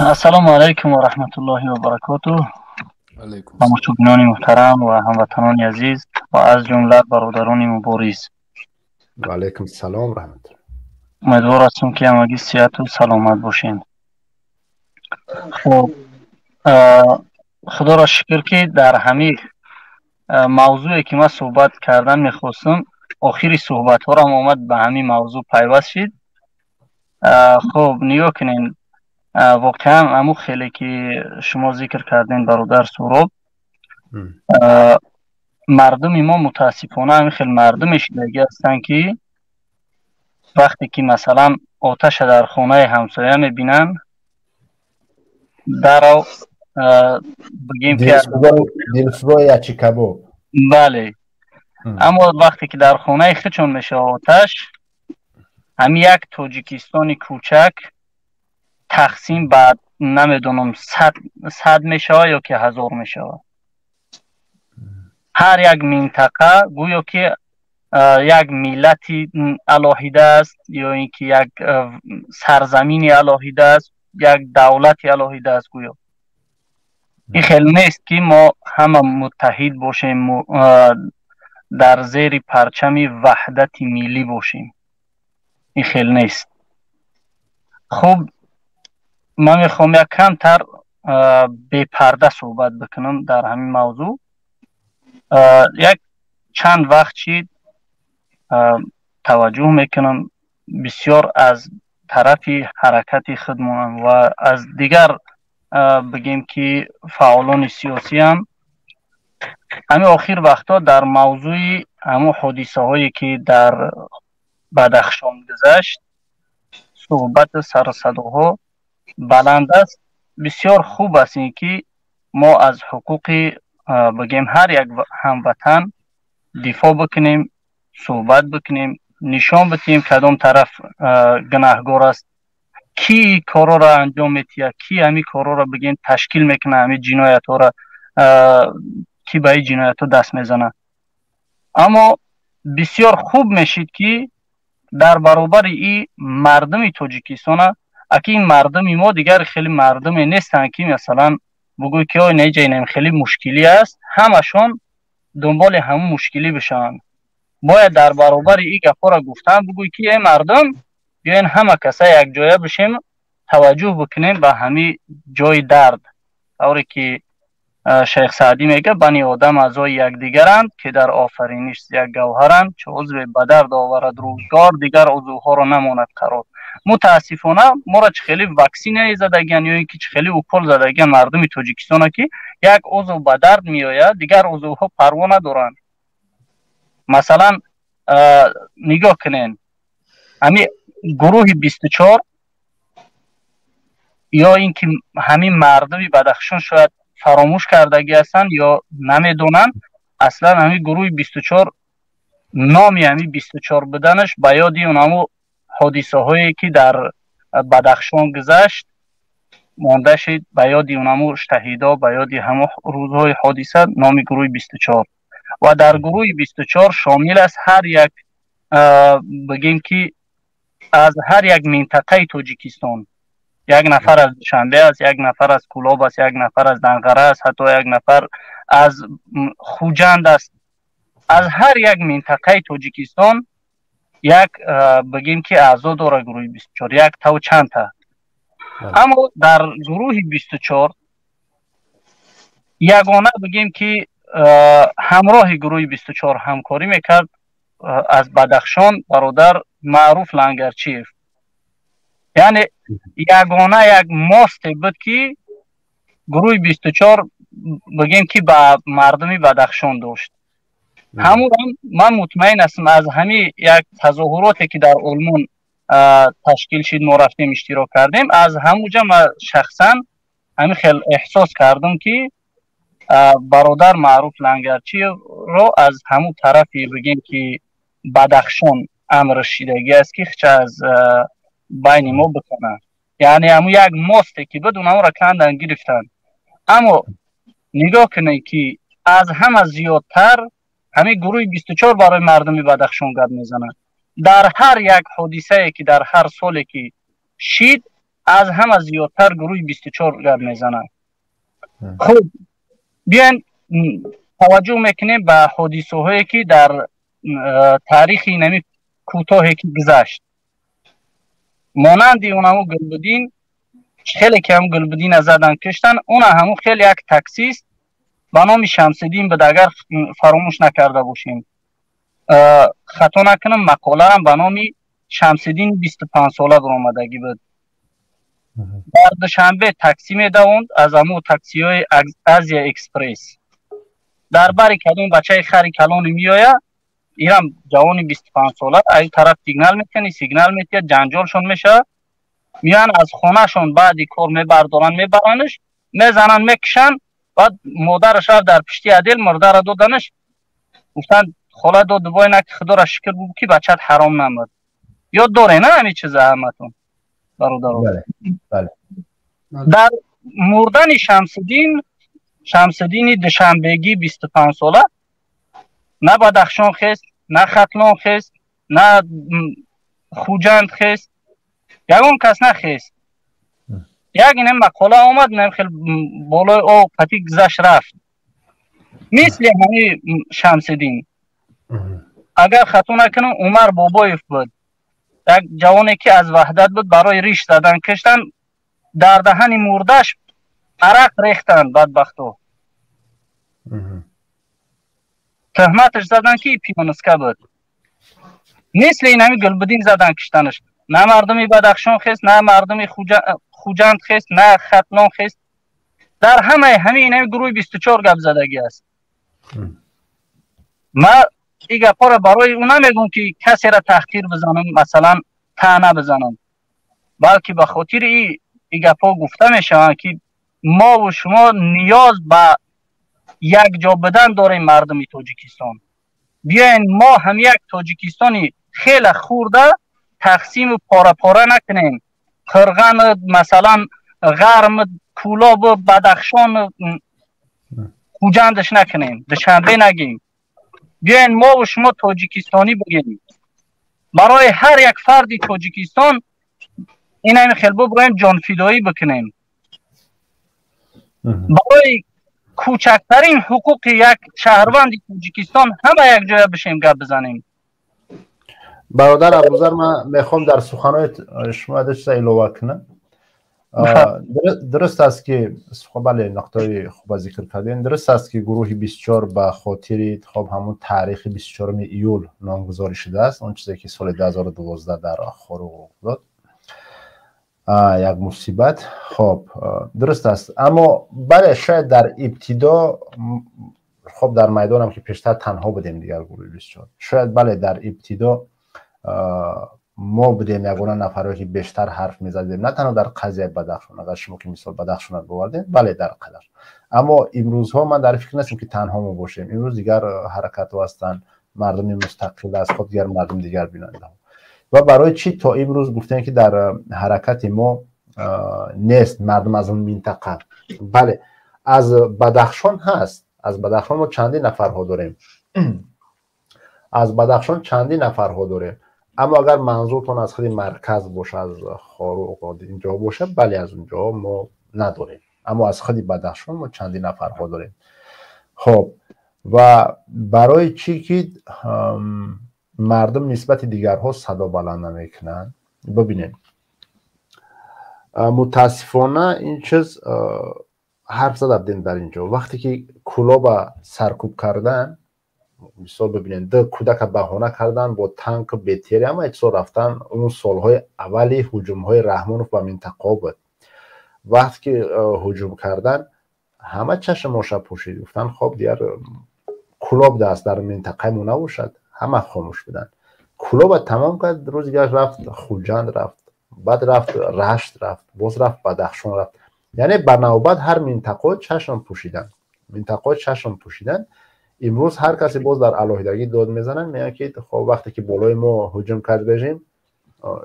السلام علیکم و رحمت الله و برکاته. علیکم السلام. تماشاگران محترم و هموطنان عزیز و از جمله برادران مبارز، و علیکم السلام و رحمت الله. امیدوار هستم که همگی صحت و سلامت باشین. خب خدا را شکر که در همین موضوعی که ما صحبت کردن میخواستم آخری صحبت ها را آمد به همین موضوع پیوست شد. خب نگاه کنین، واقعا همون خیلی که شما ذکر کردین برادر سهراب، مردم ما متاسفانه همین خیلی مردم شدگی هستن که وقتی که مثلا آتش در خانه همسایه میبینن در بگیم که دلفروی اچی کباب. بله. اما وقتی که در خانه خودشون میشه آتش، همین یک تاجیکستانی کوچک تقسیم بعد نمیدونم 100 میشه یا که 1000 میشه. هر یک منطقه گویا که یک ملتی علاهیده است یا اینکه یک سرزمین علاهیده است، یک دولت علاهیده است. گویا این خیلی نیست که ما همه متحد باشیم، در زیر پرچم وحدت ملی باشیم. این خیلی نیست. خب من میخوام یک کمتر بی پرده صحبت بکنم در همین موضوع. یک چند وقت چید توجه میکنم بسیار از طرف حرکت خودمون و از دیگر بگیم که فعالان سیاسی هم همین آخر وقتا در موضوع همون حادثه هایی که در بدخشان گذشت صحبت سر صداها بلند است. بسیار خوب است این که ما از حقوق بگیم هر یک هموطن دفاع بکنیم، صحبت بکنیم، نشان بدیم کدام طرف گناهگار است، کی کارا را انجام میده، کی همین کارا را بگیم تشکیل میکنه، همین جنایت ها را کی به این جنایت ها دست میزنه. اما بسیار خوب میشید که در برابر این مردم تاجیکستان، اکی این مردم ما دیگر خیلی مردم نیستن که مثلا بگوی که آی نه خیلی مشکلی است، همشون دنبال همون مشکلی بشن. باید در برابر این گپا را گفتن بگوی که ای مردم بیاین همه کسا یک جایه بشیم، توجه بکنیم به همین جای درد. طوری که شیخ سعدی میگه بنی آدم اعضای یکدیگرند که در آفرینش یک گوهرند، چه عضو به درد آورد روزگار دیگر عضوها را نماند قرار. متاسفانه ما را چه خیلی واکسین زدگین یا اینکه چه خیلی اوکل زدگین مردم تاجیکستان که یک عضو به درد میآید دیگر عضوها پروا ندارند. مثلا نگاه کنین همین گروه 24 یا اینکه همین مردم بدخشان شاید فراموش کردگی هستن یا نمیدونن اصلا همین گروه 24 نامی همین 24 بدنش به یاد اونمو حادثه هایی که در بدخشان گذشت مانده شد، به یاد اونمو شهیدا، به یاد همه روزهای حادثه نامی گروه 24. و در گروه 24 شامل است هر یک بگیم که از هر یک منطقه تاجیکستان، یک نفر از دوشنبه است، یک نفر از کولاب است، یک نفر از دنقره است، حتی یک نفر از خوجند است. از هر یک منطقه تاجیکستان یک بگیم که اعضا داره گروه 24، یک تا و چند تا. اما در گروه 24 یگانه بگیم که همراه گروه 24 همکاری میکرد از بدخشان برادر معروف لنگرچیف. یعنی یگانه یک ماست بود که گروه 24 بگیم که به مردمی بدخشان داشت. همون من مطمئن هستم از همین یک تظاهراتی که در آلمان تشکیل شد ما رفتیم اشتراک کردیم، از همونجا من شخصا همین خیلی احساس کردم که برادر معروف لنگرچی رو از همون طرفی بگیم که بدخشان امر شیدگی است که چه از بین ما بکنن. یعنی همون یک ماسته که بدون همون را کندن گرفتن. اما نگاه کنید که از همه زیادتر همین گروه 24 برای مردمی بدخشان گپ میزنن. در هر یک حادثه که در هر سالی که شید از همه زیادتر گروه 24 گپ میزنن. خب بیاین توجه میکنیم به حادثه هایی که در تاریخ اینمی کوتاهی که گذشت، مانند اونمو گلبدین، خیلی که هم گلبدین از زدن کشتن، اون همو خیلی یک تکسیست به نام شمس‌الدین بود، اگر فراموش نکرده باشیم. خطا نکنم مقاله هم به نام شمس‌الدین 25 ساله برآمدگی بود. در دوشنبه تاکسی میدوند از همو تاکسی های ازیا اکسپرس. در بری کدوم بچه خری کلانی میآید، اینم جوانی 25 ساله، از طرف سیگنال میتید، جنجالشون میشه، میان از خونهشون بعدی کار میبردارن، میبرنش، میزنن، میکشن. بعد مادرش رفت در پشتی عدل مرده را دادنش، گفتن خاله دو دوبای نک خدا را شکر بگو که بچت حرام نمد. یاد داره نه همین چیز همتون برادر؟ بله. در مردن شمس‌الدین دوشنبگی 25 ساله، نه بدخشان خست، نه ختلان خست، نه خوجند خست، یگان کس نخست. یک اینه مقاله آمد، نیم خیلی بالای او پتی گذشت رفت، مثل همین شمس‌الدین. اگر خطا نکنم عمر بابایف بود، یک جوانی که از وحدت بود، برای ریش زدن کشتن، در دهن مردش عرق ریختن. بدبختو تهمتش زدن که پیانسکه بود. مثل این همین گلبدین زدن کشتنش، نه مردمی بدخشان خست، نه مردمی خوجند خست، نه ختلان خست. در همین گروه 24 گپ زدگی است. ما این گپا را برای اون نمیگم که کسی را تحقیر بزنم، مثلا طعنه بزنم، بلکه به خاطر این گپا گفته میشه که ما و شما نیاز به یک جا بدن داریم. مردم تاجیکستان بیاین ما هم یک تاجیکستانی خیلی خورده تقسیم و پاره پاره نکنیم. قرغن مثلا غرم کولاب بدخشان خوجندش نکنیم، دوشنبه نگیم. بیاین ما و شما تاجیکستانی بگیم. برای هر یک فردی تاجیکستان این همین خیلی برایم جان فدایی بکنیم. برای کوچکترین حقوق یک شهروند تاجیکستان همه یک جای بشیم گپ بزنیم. برادر ابوذر، من میخوام در سخنهای شما داشته اضافه کنم. درست است که بله نقطه خوب ذکر کردین. درست است که گروه 24 به خاطر خب همون تاریخ 24 ایول نامگذاری شده است، اون چیزی که سال 2012 در خاروق افتاد، یک مصیبت. خب درست است، اما بله شاید در ابتدا خب در میدان هم که پیشتر تنها بودیم دیگر گروه 24، شاید بله در ابتدا ما بودیم یگانه نفرایی که بیشتر حرف میزدیم، نه تنها در قضیه بدخشان. اگر شما که مثال بدخشان رو بوردین، بله در قدر، اما امروزها من در فکر نیستم که تنها ما باشیم. امروز دیگر حرکت ها هستند، مردم مستقل از خود دیگر مردم دیگر بیننده ها. و برای چی تا امروز گفتن که در حرکت ما نیست مردم از اون منطقه؟ بله از بدخشان هست، از بدخشان ما چندین نفرها داریم از بدخشان چندین نفرها داریم، اما اگر منظورتون از خود مرکز باشه، از خاروق اینجا باشه، بله از اونجا ما نداریم، اما از خود بدخشان ما چندین نفرها داریم. خب و برای چی که مردم نسبت دیگرها صدا بلند نمیکنن؟ ببینید متاسفانه این چیز حرف زدن در اینجا، وقتی که کلاب سرکوب کردن، مثال ببینید ده کودک بهانه کردن با تانک بتری، اما اکسا رفتن اون سالهای اولی هجومهای رحمانوف به منطقه بود. وقتی که هجوم کردن همه چشم ماشه پوشید، گفتن خب دیگر کلاب دست در منطقه مون نباشد، همه خاموش بدن. کلاب تمام کرد، روز دیگر رفت خوجند، رفت بعد رفت رشت، رفت باز رفت بدخشان، رفت. یعنی بنابرای هر منطقه چشم پوشیدن. امروز هر کسی باز در علاهیدگی داد میزنن، میگن که خب وقتی که بالای ما هجوم کرد رژیم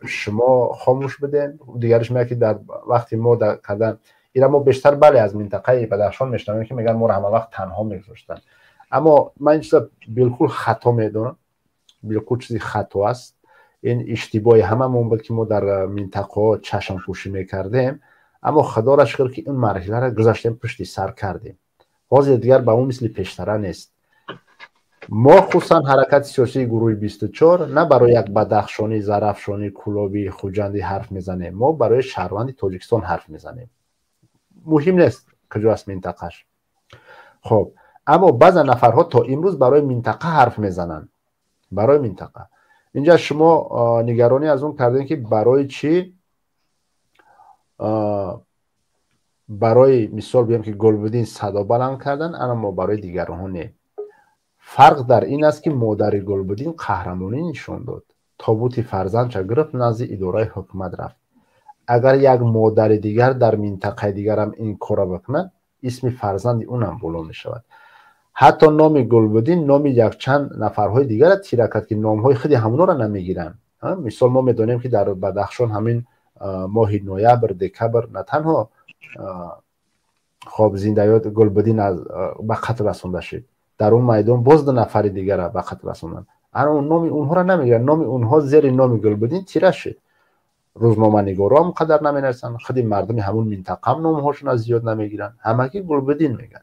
شما خاموش بدین. دیگرش میگه که در وقتی ما در کردن اینا ما بیشتر بله از منطقه بدخشان میشنویم که میگن ما رو همه وقت تنها میگذاشتن، اما من این چیزا بالکل خطا میدونم، بالکل چیزی خطا است. این اشتباه هممون بود که ما در منطقه چشم پوشی میکردیم، اما خدا را شکر که این مرحله را گذاشتیم پشت سر کردیم. باز دیگر به اون مثل پیشتره نیست. ما خصوصا حرکت سیاسی گروه 24 نه برای یک بدخشانی، زرافشانی، کلابی، خوجندی حرف میزنیم، ما برای شهروند تاجیکستان حرف میزنیم. مهم نیست کجاست منطقهش. خب اما بعض نفرها تا امروز برای منطقه حرف میزنن، برای منطقه. اینجا شما نگرانی از اون کردین که برای چی، برای مثال بگم که گلبدین صدا بلند کردن، اما برای دیگران نه. فرق در این است که مادر گلبدین قهرمانی نشون داد، تابوت فرزندش گرفت نزد اداره حکومت رفت. اگر یک مادر دیگر در منطقه دیگر هم این کار بکنه، اسم فرزند اونم بالا می شود. حتی نام گلبدین نام یک چند نفرهای دیگر را تیره کرد که نامهای خودی همونا را نمیگیرن. مثال ما میدونیم که در بدخشان همین ماه نوامبر، دکبر نه تنها خب زندیات گلبدین از به قتل رسونده شد، در اون میدان باز دو نفر دیگر را به قتل رسوندن. اما نام اونها را نمیگیرن، نام اونها زیر نام گلبدین تیره شد. روزنامه نگارا هم قدر نمینرسن، خودی مردم همون منطقه هم نامهاشون از زیاد نمیگیرن، همگی گلبدین میگن.